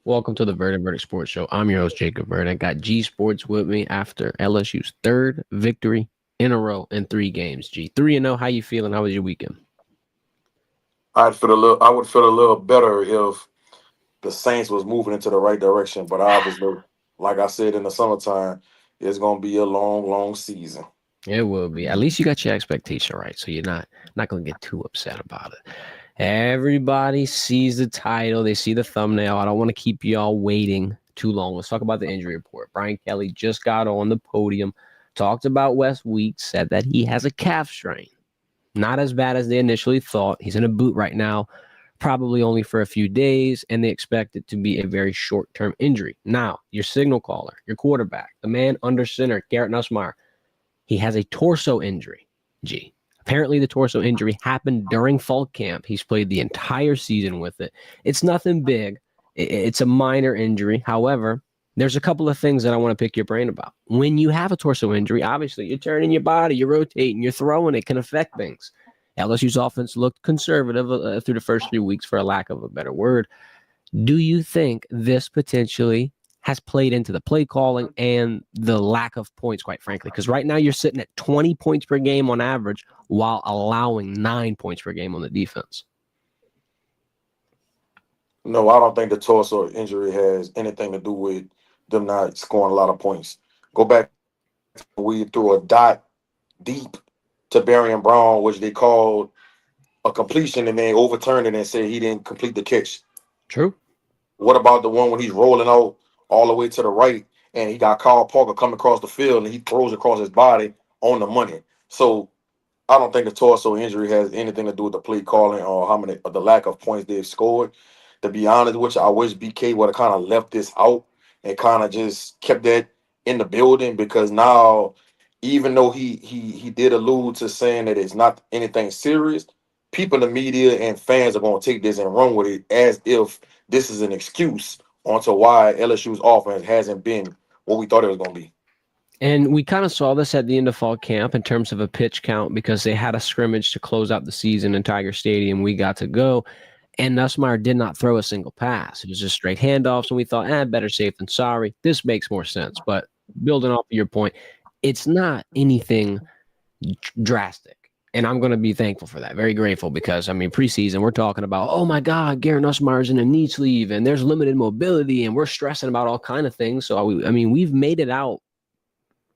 Welcome to the Verdin Sports Show. I'm your host, Jacob Verdin. Got G-Sportz with me after LSU's third victory in a row in 3 games. G, 3-0. How you feeling? How was your weekend? I would feel a little better if the Saints was moving into the right direction. But obviously, like I said in the summertime, it's gonna be a long, long season. It will be. At least you got your expectation right, so you're not gonna get too upset about it. Everybody sees the title, they see the thumbnail. I don't want to keep y'all waiting too long. Let's talk about the injury report. Brian Kelly just got on the podium, talked about West Weeks, said that he has a calf strain. Not as bad as they initially thought. He's in a boot right now, probably only for a few days, and they expect it to be a very short-term injury. Now, your signal caller, your quarterback, the man under center, Garrett Nussmeier, he has a torso injury. G. Apparently, the torso injury happened during fall camp. He's played the entire season with it. It's nothing big. It's a minor injury. However, there's a couple of things that I want to pick your brain about. When you have a torso injury, obviously, you're turning your body, you're rotating, you're throwing, it can affect things. LSU's offense looked conservative through the first 3 weeks, for a lack of a better word. Do you think this potentially has played into the play calling and the lack of points, quite frankly? Because right now you're sitting at 20 points per game on average while allowing 9 points per game on the defense. No, I don't think the torso injury has anything to do with them not scoring a lot of points. Go back, we threw a dot deep to Barry and Brown, which they called a completion, and then overturned it and said he didn't complete the catch. True. What about the one when he's rolling out all the way to the right and he got Kyle Parker coming across the field and he throws across his body on the money? So I don't think the torso injury has anything to do with the play calling or how many or the lack of points they've scored. To be honest with you, I wish BK would have kind of left this out and kind of just kept that in the building, because now, even though he did allude to saying that it's not anything serious, people in the media and fans are going to take this and run with it as if this is an excuse onto why LSU's offense hasn't been what we thought it was going to be. And we kind of saw this at the end of fall camp in terms of a pitch count, because they had a scrimmage to close out the season in Tiger Stadium. We got to go, and Nussmeier did not throw a single pass. It was just straight handoffs, and we thought, better safe than sorry. This makes more sense. But building off of your point, it's not anything drastic. And I'm going to be thankful for that. Very grateful, because, I mean, preseason, we're talking about, oh, my God, Garrett Nussmeier's in a knee sleeve, and there's limited mobility, and we're stressing about all kind of things. So, we've made it out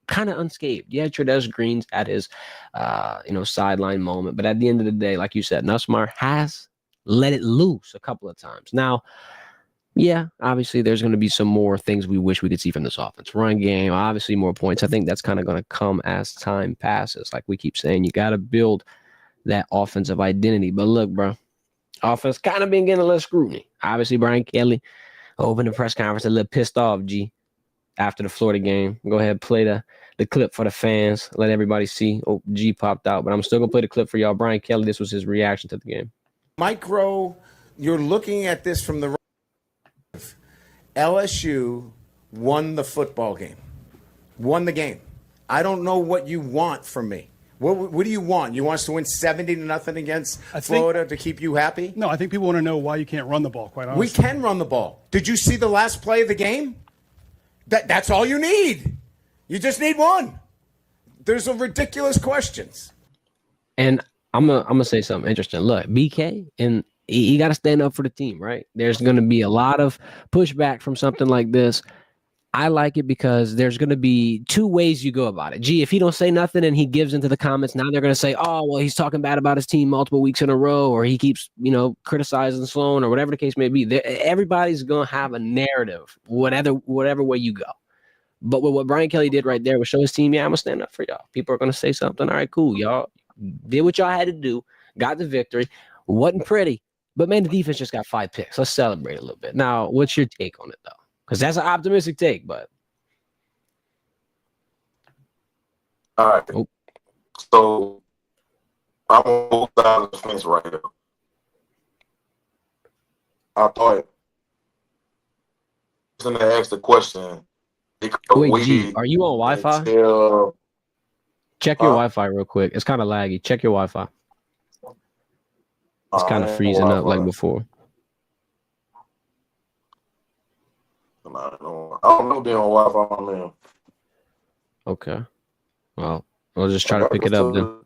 kind of unscathed. Yeah, Trudez Green's had his, sideline moment. But at the end of the day, like you said, Nussmeier has let it loose a couple of times. Now, yeah, obviously there's going to be some more things we wish we could see from this offense. Run game, obviously more points. I think that's kind of going to come as time passes. Like we keep saying, you got to build that offensive identity. But look, bro, offense kind of been getting a little scrutiny. Obviously, Brian Kelly opened the press conference a little pissed off, G, after the Florida game. Go ahead, play the clip for the fans. Let everybody see. Oh, G popped out, but I'm still going to play the clip for y'all. Brian Kelly, this was his reaction to the game. Micro, you're looking at this from the LSU won the football game, won the game. I don't know what you want from me. What do you want? You want us to win 70-0 against Florida to keep you happy? No, I think people want to know why you can't run the ball, quite honestly. We can run the ball. Did you see the last play of the game? That's all you need. You just need one. There's a ridiculous questions. And I'm gonna say something interesting. Look, BK, and you got to stand up for the team, right? There's going to be a lot of pushback from something like this. I like it because there's going to be two ways you go about it. Gee, if he don't say nothing and he gives into the comments, now they're going to say, oh, well, he's talking bad about his team multiple weeks in a row, or he keeps, criticizing Sloan, or whatever the case may be. Everybody's going to have a narrative, whatever way you go. But what Brian Kelly did right there was show his team, yeah, I'm going to stand up for y'all. People are going to say something. All right, cool. Y'all did what y'all had to do, got the victory. Wasn't pretty. But, man, the defense just got 5 picks. Let's celebrate a little bit. Now, what's your take on it, though? Because that's an optimistic take, but. All right. Oh. So I'm on both sides of the fence right here. I thought the person that asked the question. Wait, G, are you on Wi-Fi? Check your Wi-Fi real quick. It's kind of laggy. Check your Wi-Fi. It's kind of freezing up like before. I don't know being on Wi-Fi, man. Okay. Well, I'll just try to pick it up then.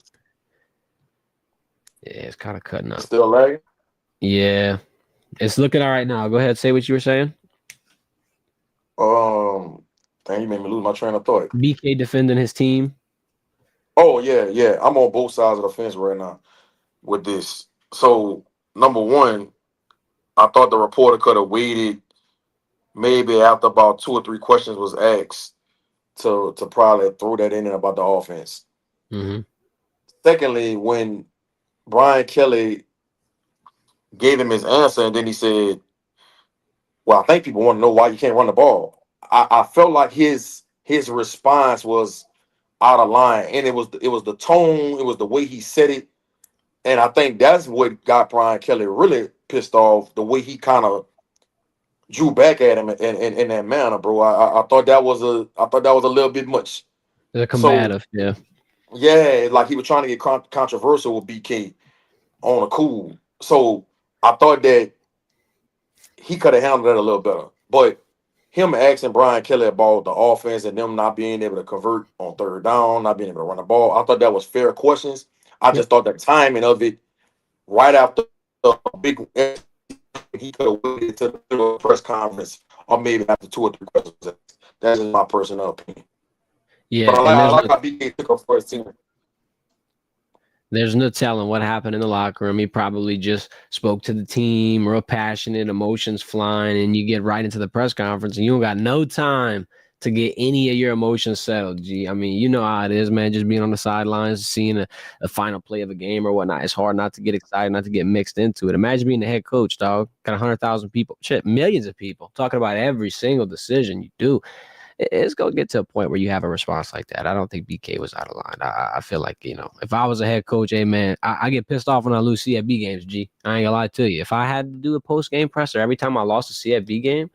Yeah, it's kind of cutting out. Still lagging? Yeah. It's looking all right now. Go ahead. Say what you were saying. Dang, you made me lose my train of thought. BK defending his team. Oh, yeah. I'm on both sides of the fence right now with this. So, number one, I thought the reporter could have waited maybe after about 2 or 3 questions was asked to probably throw that in about the offense. Mm-hmm. Secondly, when Brian Kelly gave him his answer and then he said, well, I think people want to know why you can't run the ball. I felt like his response was out of line, and it was the tone, it was the way he said it, and I think that's what got Brian Kelly really pissed off. The way he kind of drew back at him in that manner, bro. I thought that was a little bit much. They're combative, so, yeah, like he was trying to get controversial with BK on a cool. So I thought that he could have handled that a little better, but him asking Brian Kelly about the offense and them not being able to convert on third down, not being able to run the ball, I thought that was fair questions. I just thought the timing of it right after the big, he could have waited to the press conference or maybe after 2 or 3 questions. That's just my personal opinion. Yeah, but I like how BK took up first team. There's no telling what happened in the locker room. He probably just spoke to the team, real passionate, emotions flying, and you get right into the press conference and you don't got no time to get any of your emotions settled, G. I mean, you know how it is, man, just being on the sidelines, seeing a final play of a game or whatnot. It's hard not to get excited, not to get mixed into it. Imagine being the head coach, dog. Got 100,000 people, millions of people talking about every single decision you do. It's going to get to a point where you have a response like that. I don't think BK was out of line. I feel like, if I was a head coach, hey, man, I get pissed off when I lose CFB games, G. I ain't going to lie to you. If I had to do a post-game presser every time I lost a CFB game,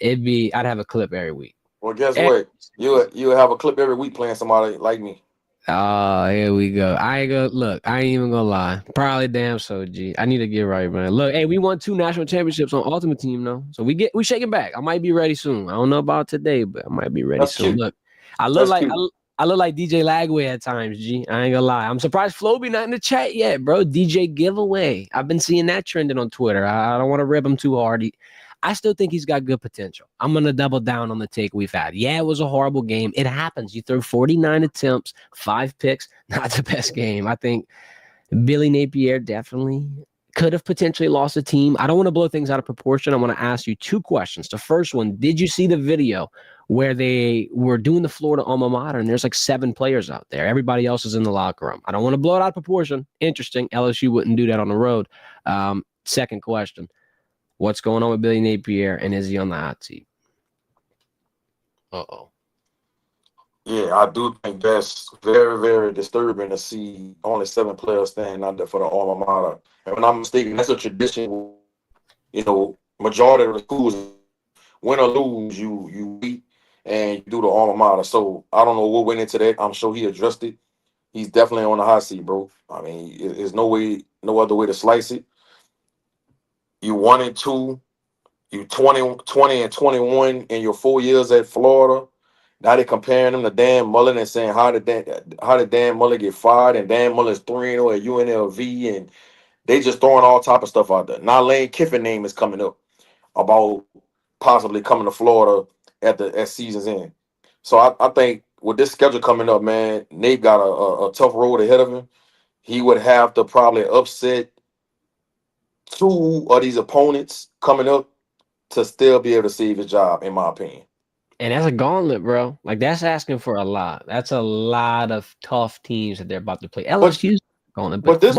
I'd have a clip every week. Well, guess what? You have a clip every week playing somebody like me. Oh, here we go. I ain't even gonna lie. Probably damn so, G. I need to get right, man. Look, hey, we won 2 national championships on Ultimate Team, though. So we shaking back. I might be ready soon. I don't know about today, but I might be ready soon. Cute. Look, I look like DJ Lagway at times, G. I ain't gonna lie. I'm surprised Floby not in the chat yet, bro. DJ giveaway. I've been seeing that trending on Twitter. I don't want to rip him too hard. I still think he's got good potential. I'm going to double down on the take we've had. Yeah, it was a horrible game. It happens. You throw 49 attempts, 5 picks, not the best game. I think Billy Napier definitely could have potentially lost a team. I don't want to blow things out of proportion. I want to ask you 2 questions. The first one, did you see the video where they were doing the Florida alma mater and there's like 7 players out there? Everybody else is in the locker room. I don't want to blow it out of proportion. Interesting. LSU wouldn't do that on the road. Second question. What's going on with Billy Napier, and is he on the hot seat? Uh-oh. Yeah, I do think that's very, very disturbing to see only 7 players standing out there for the alma mater. And when I'm mistaken, that's a tradition. Majority of the schools, win or lose, you beat and you do the alma mater. So I don't know what went into that. I'm sure he addressed it. He's definitely on the hot seat, bro. I mean, there's no other way to slice it. You 1-2, you 20 and 21 in your 4 years at Florida. Now they're comparing him to Dan Mullen and saying how did Dan Mullen get fired, and Dan Mullen's 3-0 at UNLV, and they just throwing all type of stuff out there. Now Lane Kiffin's name is coming up about possibly coming to Florida at season's end. So I think with this schedule coming up, man, Nate got a tough road ahead of him. He would have to probably upset 2 of these opponents coming up to still be able to save his job, in my opinion. And that's a gauntlet, bro. Like, that's asking for a lot. That's a lot of tough teams that they're about to play. LSU's gauntlet. But this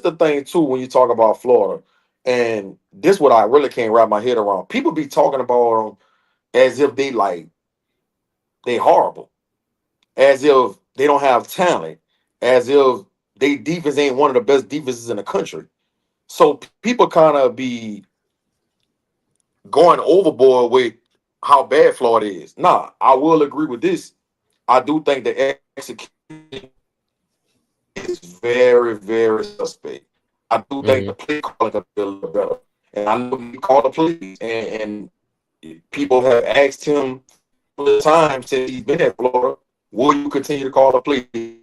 the thing too when you talk about Florida, and this what I really can't wrap my head around. People be talking about them as if they horrible, as if they don't have talent, as if they defense ain't one of the best defenses in the country. So people kind of be going overboard with how bad Florida is. Nah, I will agree with this. I do think the execution is very, very suspect. I do think the play calling could be a little better. And I know he called the plays. And people have asked him the time since he's been at Florida, will you continue to call the plays?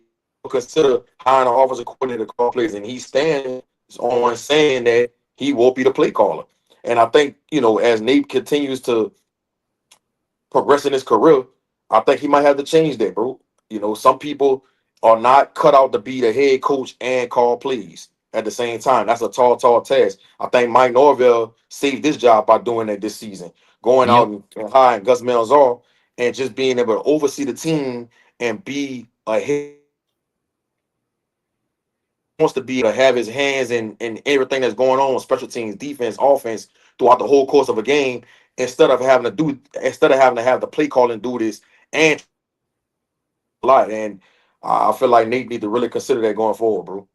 Consider hiring an offensive coordinator to call plays, and he stands on saying that he will be the play caller. And I think, as Nate continues to progress in his career, I think he might have to change that, bro. Some people are not cut out to be the head coach and call plays at the same time. That's a tall, tall task. I think Mike Norvell saved this job by doing that this season, going out and hiring Gus Malzahn and just being able to oversee the team and be a head. Wants to be to have his hands in everything that's going on, special teams, defense, offense, throughout the whole course of a game, instead of having to have the play calling do this and a lot. And I feel like Nate need to really consider that going forward, bro.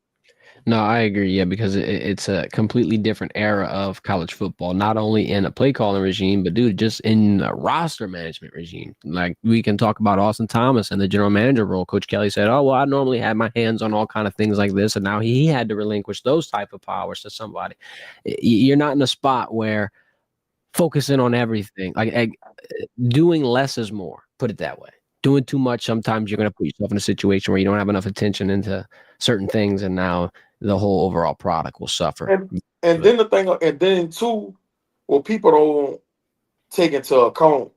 No, I agree. Yeah, because it's a completely different era of college football, not only in a play calling regime, but dude, just in a roster management regime. Like we can talk about Austin Thomas and the general manager role. Coach Kelly said, "Oh, well, I normally had my hands on all kind of things like this," and now he had to relinquish those type of powers to somebody. You're not in a spot where focusing on everything, like doing less is more. Put it that way. Doing too much, sometimes you're going to put yourself in a situation where you don't have enough attention into certain things, and now the whole overall product will suffer. And then too, what people don't take into account,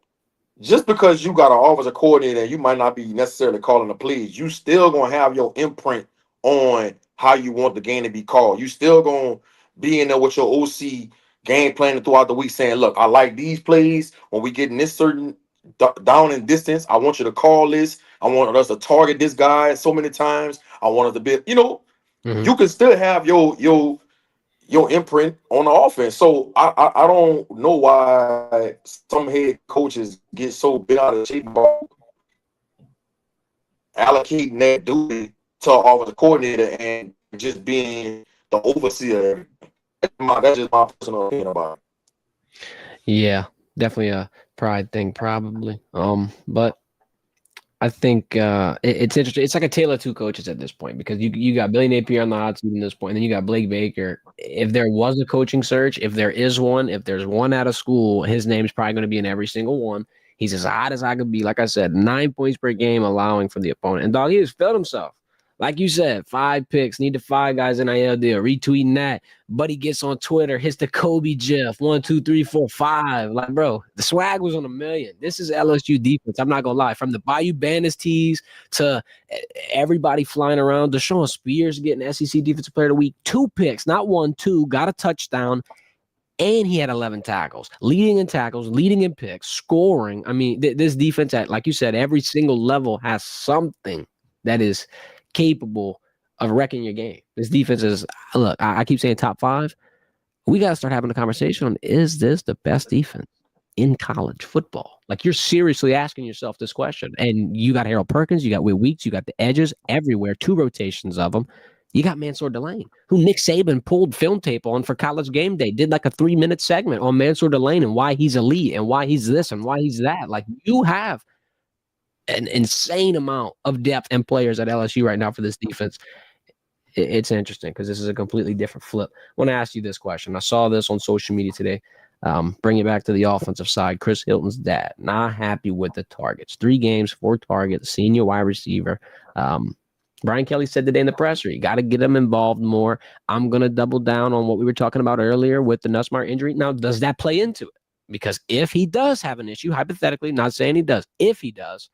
just because you got an offensive coordinator and you might not be necessarily calling the plays, you still gonna have your imprint on how you want the game to be called. You still gonna be in there with your OC game planning throughout the week, saying, "Look, I like these plays. When we get in this certain down in distance, I want you to call this. I want us to target this guy so many times. I want us to be, You can still have your imprint on the offense." So I don't know why some head coaches get so bent out of shape about allocating that duty to an offensive coordinator and just being the overseer. That's just my personal opinion about it. Yeah, definitely a pride thing, probably. But I think it's interesting. It's like a tale of two coaches at this point, because you got Billy Napier on the hot seat at this point, and then you got Blake Baker. If there was a coaching search, if there is one, if there's one out of school, his name's probably going to be in every single one. He's as hot as I could be. Like I said, 9 points per game allowing for the opponent. And dog, he has failed himself. Like you said, 5 picks, need the 5 guys NIL deal, retweeting that. Buddy gets on Twitter, hits the Kobe GIF, 1, 2, 3, 4, 5. Like, bro, the swag was on a million. This is LSU defense. I'm not gonna lie. From the Bayou Bandits tees to everybody flying around, Deshaun Spears getting SEC Defensive Player of the Week, 2 picks, not 1, 2, got a touchdown. And he had 11 tackles, leading in tackles, leading in picks, scoring. I mean, this defense at, like you said, every single level has something that is capable of wrecking your game. This defense is, look, I keep saying top 5. We got to start having a conversation on, is this the best defense in college football? Like, you're seriously asking yourself this question. And you got Harold Perkins, you got Will Weeks, you got the edges everywhere, 2 rotations of them. You got Mansour Delane, who Nick Saban pulled film tape on for College Game Day, did like a 3-minute segment on Mansour Delane and why he's elite and why he's this and why he's that. Like, you have an insane amount of depth and players at LSU right now for this defense. It's interesting because this is a completely different flip. I want to ask you this question. I saw this on social media today. Bring it back to the offensive side. Chris Hilton's dad, not happy with the targets. 3 games, 4 targets, senior wide receiver. Brian Kelly said today in the presser, you got to get him involved more. I'm going to double down on what we were talking about earlier with the Nussmeier injury. Now, does that play into it? Because if he does have an issue, hypothetically, not saying he does, if he does,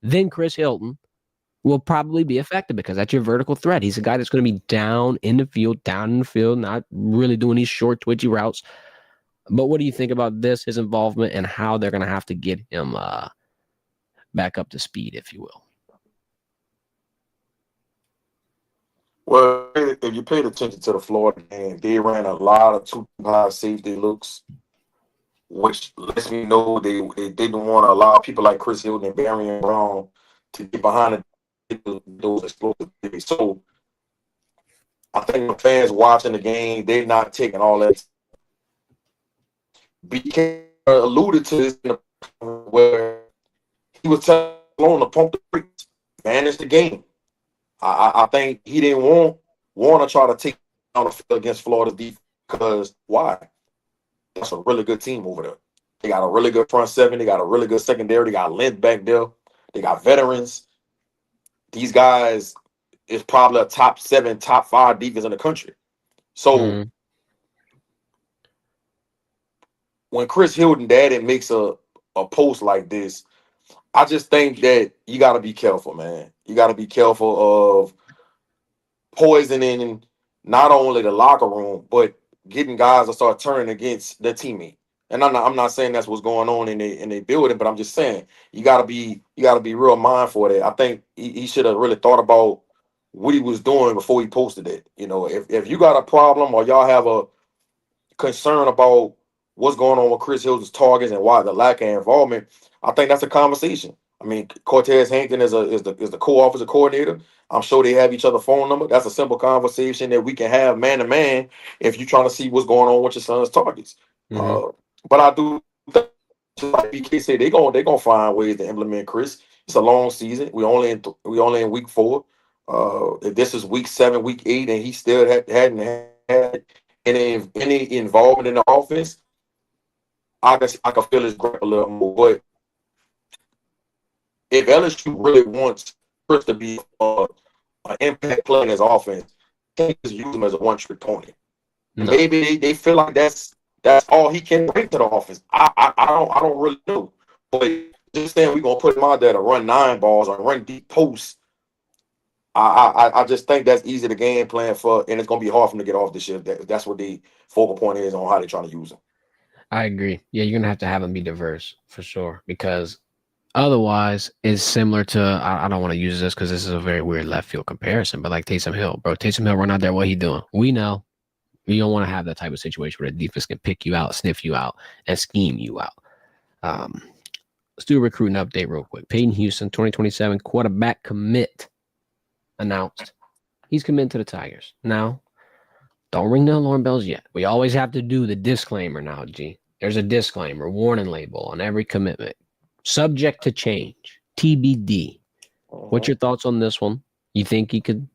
then Chris Hilton will probably be affected because that's your vertical threat. He's a guy that's going to be down in the field, not really doing these short, twitchy routes. But what do you think about this, his involvement, and how they're going to have to get him back up to speed, if you will? Well, if you paid attention to the Florida game, they ran a lot of 2-high safety looks, which lets me know they didn't want to allow people like Chris Hilton and Barry Brown to get behind those explosive plays. So I think the fans watching the game, they're not taking all that. BK alluded to this where he was telling to pump the brakes, manage the game. I think he didn't want to try to take down the field against Florida's defense because why? That's a really good team over there. They got a really good front seven. They got a really good secondary. They got length back there. They got veterans. These guys is probably a top 7, top 5 defense in the country. So when Chris Hilton daddy makes a post like this, I just think that you got to be careful, man. You got to be careful of poisoning not only the locker room, but getting guys to start turning against their teammate. And I'm not saying that's what's going on in the building, but I'm just saying you gotta be real mindful of that. I think he should have really thought about what he was doing before he posted it. You know, if you got a problem or y'all have a concern about what's going on with Chris Hilton's targets and why the lack of involvement, I think that's a conversation. I mean, Cortez Hankton is the co-offensive coordinator. I'm sure they have each other's phone number. That's a simple conversation that we can have man to man if you're trying to see what's going on with your son's targets. But I do think, like BK said, they gonna find ways to implement Chris. It's a long season. We only in week 4. If this is week 7, week 8, and he still hadn't had any involvement in the offense, I can feel his grip a little more. But if LSU really wants Chris to be an impact player in his offense, they can't just use him as a one-trick pony. No. Maybe they feel like that's all he can bring to the offense. I don't really know. But just saying we're gonna put him out there to run 9 balls or run deep posts, I just think that's easy to game plan for, and it's gonna be hard for him to get off this year. That's what the focal point is on how they're trying to use him. I agree. Yeah, you're gonna have to have him be diverse for sure, because otherwise it's similar to, I don't want to use this because this is a very weird left field comparison, but like Taysom Hill, bro. Taysom Hill run out there, what he doing? We know. You don't want to have that type of situation where the defense can pick you out, sniff you out, and scheme you out. Let's do a recruiting update real quick. Peyton Houston, 2027 quarterback commit announced. He's committed to the Tigers. Now, don't ring the alarm bells yet. We always have to do the disclaimer now, G. There's a disclaimer, warning label on every commitment. Subject to change. TBD. What's your thoughts on this one? You think he could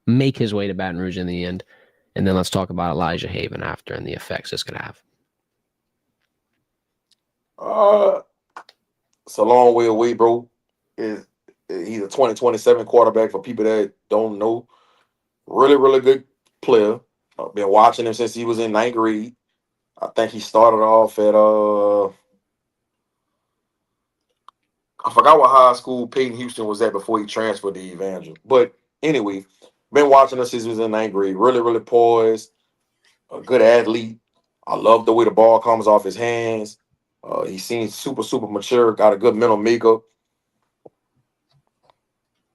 make his way to Baton Rouge in the end? And then let's talk about Elijah Haven after and the effects this could have. It's a long way away, bro. He's a 2027 quarterback for people that don't know. Really, really good player. I've been watching him since he was in 9th grade. I think he started off at I forgot what high school Peyton Houston was at before he transferred to Evangel. But anyway, been watching him since he was in 9th grade. Really, really poised. A good athlete. I love the way the ball comes off his hands. He seems super, super mature. Got a good mental makeup.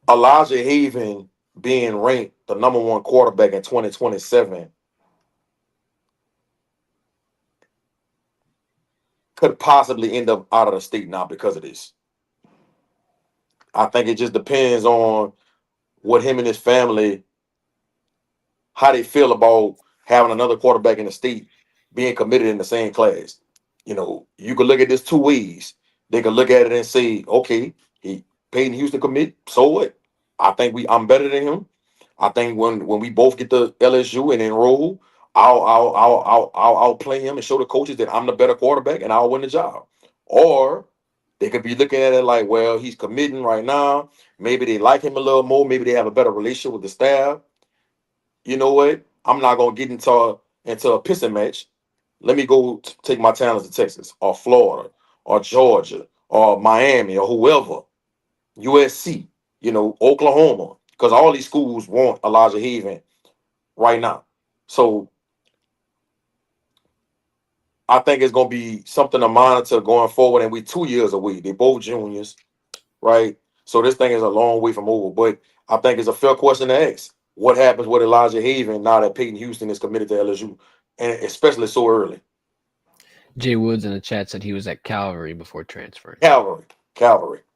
Elijah Haven being ranked the #1 quarterback in 2027 could possibly end up out of the state now because of this. I think it just depends on what him and his family, how they feel about having another quarterback in the state being committed in the same class. You know, you could look at this 2 ways. They could look at it and say, okay, Peyton Houston commit, so what? I think I'm better than him. I think when we both get to LSU and enroll, I'll play him and show the coaches that I'm the better quarterback and I'll win the job. Or they could be looking at it like, well, he's committing right now. Maybe they like him a little more. Maybe they have a better relationship with the staff. You know what? I'm not gonna get into a pissing match. Let me go take my talents to Texas or Florida or Georgia or Miami or whoever, USC, Oklahoma, because all these schools want Elijah Haven right now. So I think it's going to be something to monitor going forward, and we're 2 years away. They're both juniors, right? So this thing is a long way from over, but I think it's a fair question to ask. What happens with Elijah Haven now that Peyton Houston is committed to LSU, and especially so early? Jay Woods in the chat said he was at Calvary before transferring. Calvary.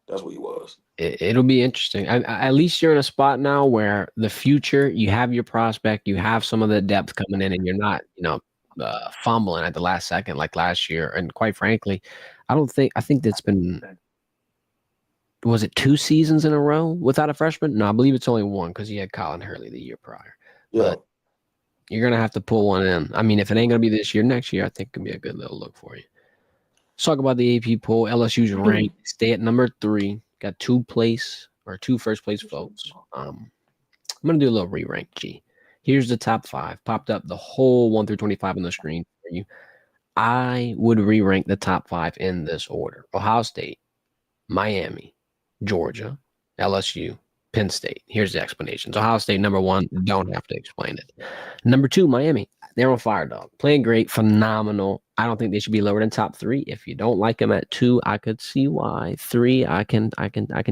That's what he was. It'll be interesting. At least you're in a spot now where the future, you have your prospect, you have some of the depth coming in, and you're not, fumbling at the last second like last year. And quite frankly, I think that's been, was it 2 seasons in a row without a freshman? No, I believe it's only 1 because he had Colin Hurley the year prior. Yeah. But you're going to have to pull one in. I mean, if it ain't going to be this year, next year, I think it could be a good little look for you. Let's talk about the AP poll. LSU's ranked. Stay at number 3. Got 2 first place votes. I'm gonna do a little re-rank. G. Here's the top 5. Popped up the whole 1 through 25 on the screen for you. I would re-rank the top 5 in this order: Ohio State, Miami, Georgia, LSU, Penn State. Here's the explanations. Ohio State, number 1. Don't have to explain it. Number 2, Miami. They're on fire, dog. Playing great, phenomenal. I don't think they should be lower than top 3. If you don't like them at 2, I could see why. 3, I can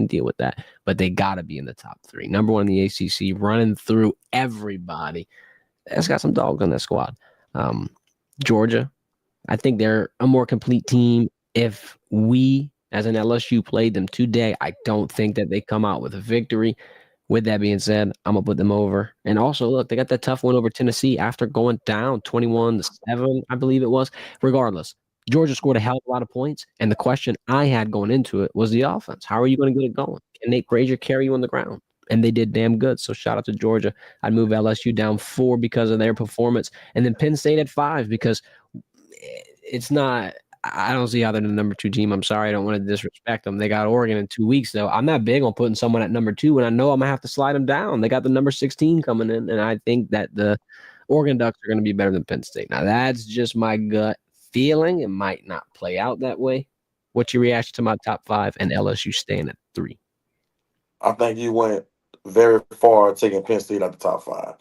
deal with that. But they gotta be in the top 3. Number 1 in the ACC, running through everybody. That's got some dogs on that squad. Georgia, I think they're a more complete team. If we, as an LSU, played them today, I don't think that they come out with a victory. With that being said, I'm going to put them over. And also, look, they got that tough win over Tennessee after going down 21-7, I believe it was. Regardless, Georgia scored a hell of a lot of points. And the question I had going into it was the offense. How are you going to get it going? Can Nate Granger carry you on the ground? And they did damn good. So shout out to Georgia. I'd move LSU down 4 because of their performance. And then Penn State at 5 because it's not – I don't see how they're the number 2 team. I'm sorry. I don't want to disrespect them. They got Oregon in 2 weeks, though. I'm not big on putting someone at number 2, and I know I'm going to have to slide them down. They got the number 16 coming in, and I think that the Oregon Ducks are going to be better than Penn State. Now, that's just my gut feeling. It might not play out that way. What's your reaction to my top 5 and LSU staying at 3? I think you went very far taking Penn State at the top 5.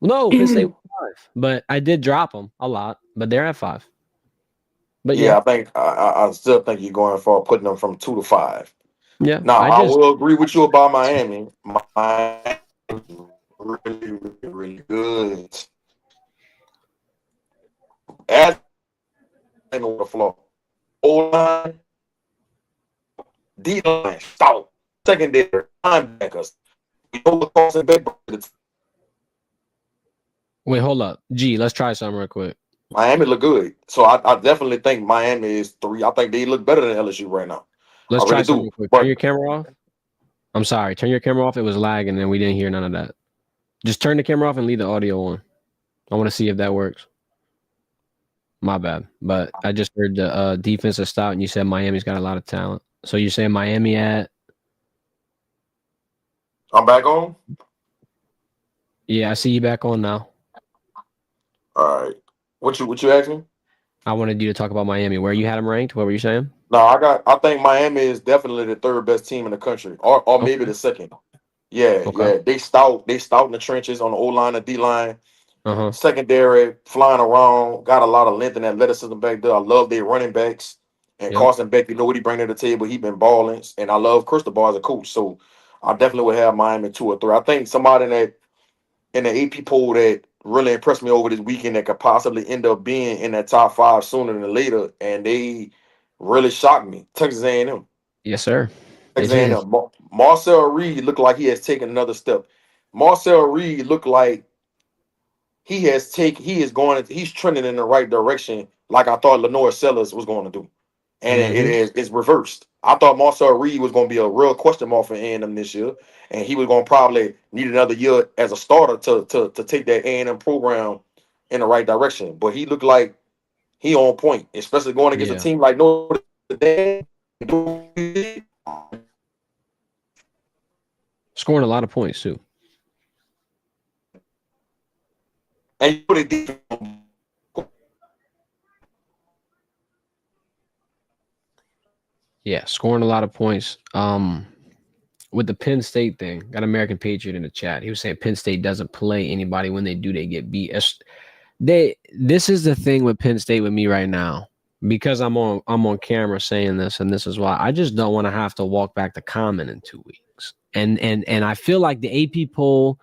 No, Penn State was 5, but I did drop them a lot, but they're at 5. But yeah, I think I still think you're going for putting them from 2 to 5. Yeah. Now I will agree with you about Miami. Miami is really, really, really good. As on the floor, O-line, D-line, stout, secondary, linebackers. You know what causing big? Wait, hold up. G, let's try something real quick. Miami look good. So I definitely think Miami is 3. I think they look better than LSU right now. Let's I try really something do. real quick. But Turn your camera off. I'm sorry. Turn your camera off. It was lagging and we didn't hear none of that. Just turn the camera off and leave the audio on. I want to see if that works. My bad. But I just heard the defense is stout and you said Miami's got a lot of talent. So you're saying Miami at? I'm back on? Yeah, I see you back on now. All right. What you asking? I wanted you to talk about Miami. Where you had them ranked? What were you saying? No, I think Miami is definitely the 3rd best team in the country, or maybe the 2nd. Yeah, Okay. yeah. They stout in the trenches on the O-line and D-line. Uh-huh. Secondary, flying around, got a lot of length and athleticism back there. I love their running backs. And Yep. Carson Beck, you know what he bring to the table. He been balling. And I love Cristobal as a coach. So I definitely would have Miami 2 or 3. I think somebody in the AP poll that really impressed me over this weekend that could possibly end up being in that top 5 sooner than later, and they really shocked me. Texas A&M. Yes, sir. Texas A&M. Marcel Reed looked like he has taken another step. Marcel Reed looked like he's trending in the right direction, like I thought Lenore Sellers was going to do. And it's reversed. I thought Marcel Reed was going to be a real question mark for A&M this year, and he was going to probably need another year as a starter to take that A&M program in the right direction. But he looked like he on point, especially going against a team like Notre Dame. Scoring a lot of points too. And you put it Yeah, scoring a lot of points. With the Penn State thing, got American Patriot in the chat. He was saying Penn State doesn't play anybody. When they do, they get beat. This is the thing with Penn State with me right now, because I'm on camera saying this, and this is why I just don't want to have to walk back to Common in 2 weeks. And I feel like the AP poll,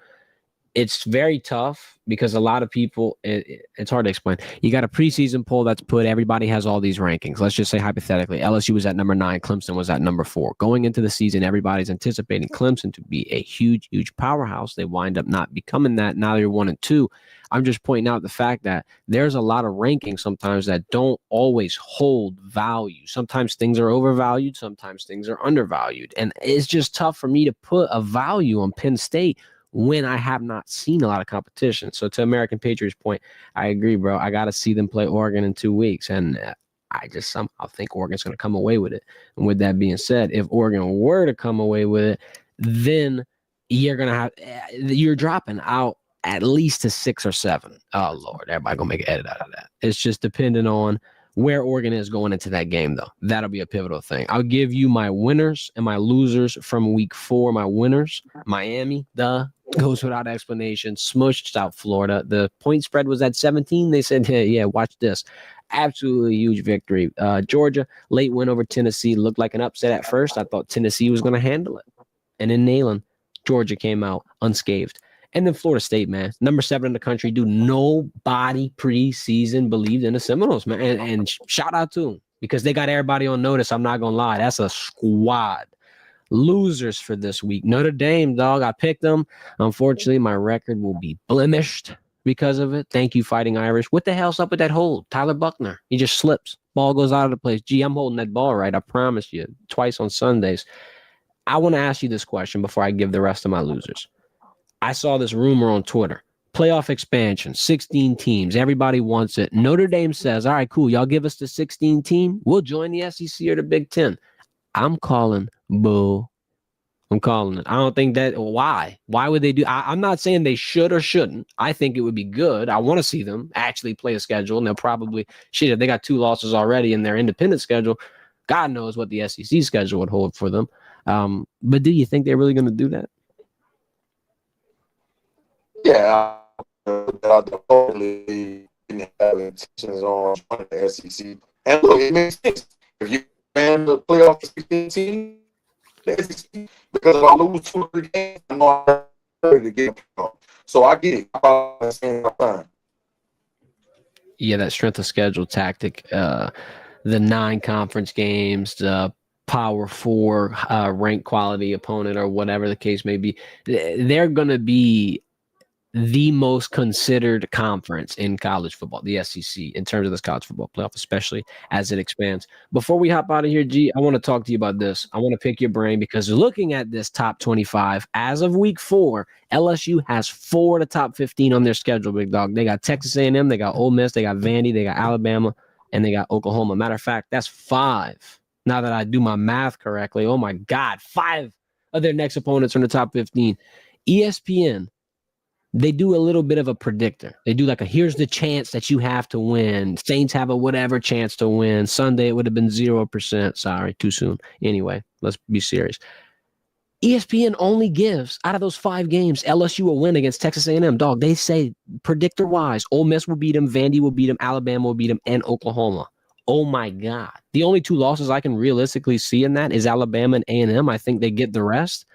it's very tough because a lot of people, it's hard to explain. You got a preseason poll that's put, everybody has all these rankings. Let's just say hypothetically, LSU was at number 9, Clemson was at number 4. Going into the season, everybody's anticipating Clemson to be a huge, huge powerhouse. They wind up not becoming that. Now they're 1 and 2. I'm just pointing out the fact that there's a lot of rankings sometimes that don't always hold value. Sometimes things are overvalued. Sometimes things are undervalued. And it's just tough for me to put a value on Penn State when I have not seen a lot of competition. So to American Patriots' point, I agree, bro. I got to see them play Oregon in 2 weeks. And I just somehow think Oregon's going to come away with it. And with that being said, if Oregon were to come away with it, then you're dropping out at least to 6 or 7. Oh, Lord, everybody going to make an edit out of that. It's just depending on where Oregon is going into that game, though. That'll be a pivotal thing. I'll give you my winners and my losers from week 4. My winners, Miami, goes without explanation, smushed South Florida. The point spread was at 17. They said, hey, yeah, watch this. Absolutely huge victory. Georgia, late win over Tennessee. Looked like an upset at first. I thought Tennessee was going to handle it. And in Neyland, Georgia came out unscathed. And then Florida State, man, number 7 in the country. Dude, nobody preseason believed in the Seminoles, man. And shout out to them because they got everybody on notice. I'm not going to lie. That's a squad. Losers for this week. Notre Dame, dog. I picked them. Unfortunately, my record will be blemished because of it. Thank you, Fighting Irish. What the hell's up with that hold? Tyler Buckner. He just slips. Ball goes out of the place. Gee, I'm holding that ball right. I promise you. Twice on Sundays. I want to ask you this question before I give the rest of my losers. I saw this rumor on Twitter. Playoff expansion, 16 teams. Everybody wants it. Notre Dame says, all right, cool. Y'all give us the 16 team. We'll join the SEC or the Big Ten. I'm calling bull. I'm calling it. I don't think that. Why? Why would they do? I'm not saying they should or shouldn't. I think it would be good. I want to see them actually play a schedule. And they'll probably, if they got 2 losses already in their independent schedule, God knows what the SEC schedule would hold for them. But do you think they're really going to do that? Yeah, I totally didn't have intentions on joining the SEC. And look, it makes sense. If you win the playoff 16 team, the SEC, because if I lose 2 or 3 games, I'm not ready to get them. So I get it. Yeah, that strength of schedule tactic, the 9 conference games, the Power 4 ranked quality opponent or whatever the case may be, they're going to be the most considered conference in college football, the SEC, in terms of this college football playoff, especially as it expands. Before we hop out of here, G, I want to talk to you about this. I want to pick your brain because looking at this top 25, as of week 4, LSU has 4 of the top 15 on their schedule, big dog. They got Texas A&M, they got Ole Miss, they got Vandy, they got Alabama, and they got Oklahoma. Matter of fact, that's 5. Now that I do my math correctly, oh my God, 5 of their next opponents are in the top 15. ESPN, they do a little bit of a predictor. They do like here's the chance that you have to win. Saints have a whatever chance to win. Sunday, it would have been 0%. Sorry, too soon. Anyway, let's be serious. ESPN only gives, out of those 5 games, LSU will win against Texas A&M. Dog, they say predictor-wise, Ole Miss will beat them, Vandy will beat them, Alabama will beat them, and Oklahoma. Oh, my God. The only 2 losses I can realistically see in that is Alabama and A&M. I think they get the rest.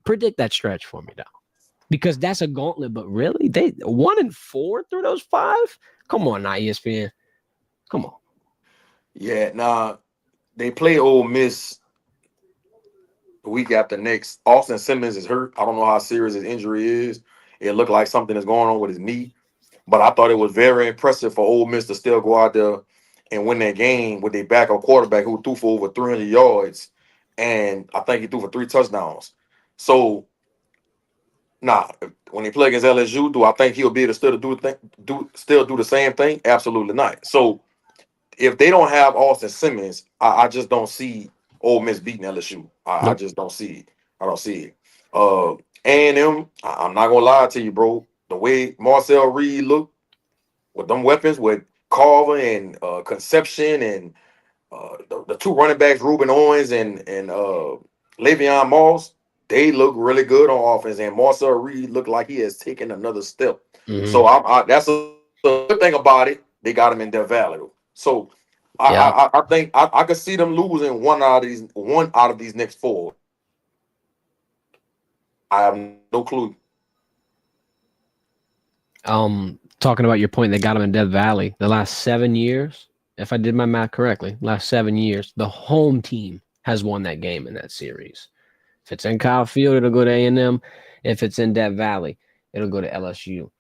Predict that stretch for me, dog. Because that's a gauntlet, but really, they 1-4 through those 5. Come on, now ESPN. Come on. Yeah, nah, they play Ole Miss the week after next. Austin Simmons is hurt. I don't know how serious his injury is. It looked like something is going on with his knee, but I thought it was very impressive for Ole Miss to still go out there and win that game with their backup quarterback who threw for over 300 yards, and I think he threw for 3 touchdowns. So. Nah, when he play against LSU, do I think he'll be able to still do the same thing? Absolutely not. So if they don't have Austin Simmons, I just don't see Ole Miss beating LSU. I just don't see it. I don't see it. A&M, I'm not gonna lie to you, bro. The way Marcel Reed looked with them weapons, with Carver and Conception and the 2 running backs, Ruben Owens and Le'Veon Moss. They look really good on offense, and Marcel Reed looked like he has taken another step. Mm-hmm. So that's a good thing about it. They got him in Death Valley. So I think I could see them losing one out of these next 4. I have no clue. Talking about your point, they got him in Death Valley. The last 7 years, if I did my math correctly, last 7 years, the home team has won that game in that series. If it's in Kyle Field, it'll go to A&M. If it's in Death Valley, it'll go to LSU.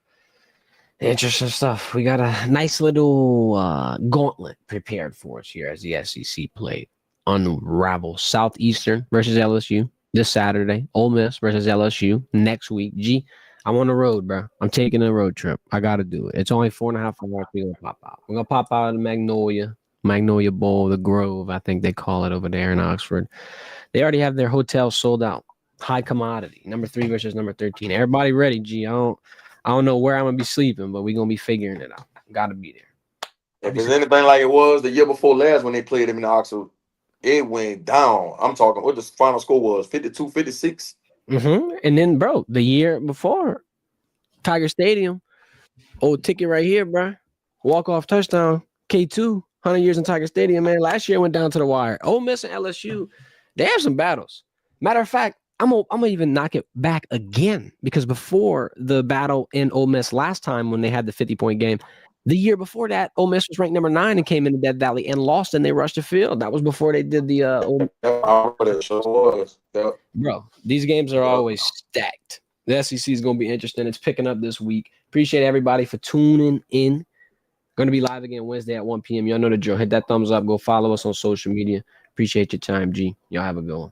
Interesting stuff. We got a nice little gauntlet prepared for us here as the SEC play. Unravel Southeastern versus LSU this Saturday. Ole Miss versus LSU next week. G, I'm on the road, bro. I'm taking a road trip. I got to do it. It's only 4.5 hours. We're going to pop out. We're going to pop out of Magnolia. Magnolia Bowl, the Grove, I think they call it over there in Oxford. They already have their hotel sold out. High commodity. Number 3 versus number 13. Everybody ready, G. I don't know where I'm gonna be sleeping, but we're gonna be figuring it out. Gotta be there. If it's anything like it was the year before last when they played him in Oxford, it went down. I'm talking what the final score was 52-56. And then, bro, the year before, Tiger Stadium, old ticket right here, bro. Walk-off touchdown, K2, 100 years in Tiger Stadium, man. Last year went down to the wire. Ole Miss and LSU, they have some battles. Matter of fact, I'm gonna even knock it back again because before the battle in Ole Miss last time when they had the 50-point game, the year before that, Ole Miss was ranked number 9 and came into Death Valley and lost, and they rushed the field. That was before they did the Bro, these games are always stacked. The SEC is going to be interesting. It's picking up this week. Appreciate everybody for tuning in. Going to be live again Wednesday at 1 p.m. Y'all know the drill. Hit that thumbs up. Go follow us on social media. Appreciate your time, G. Y'all have a good one.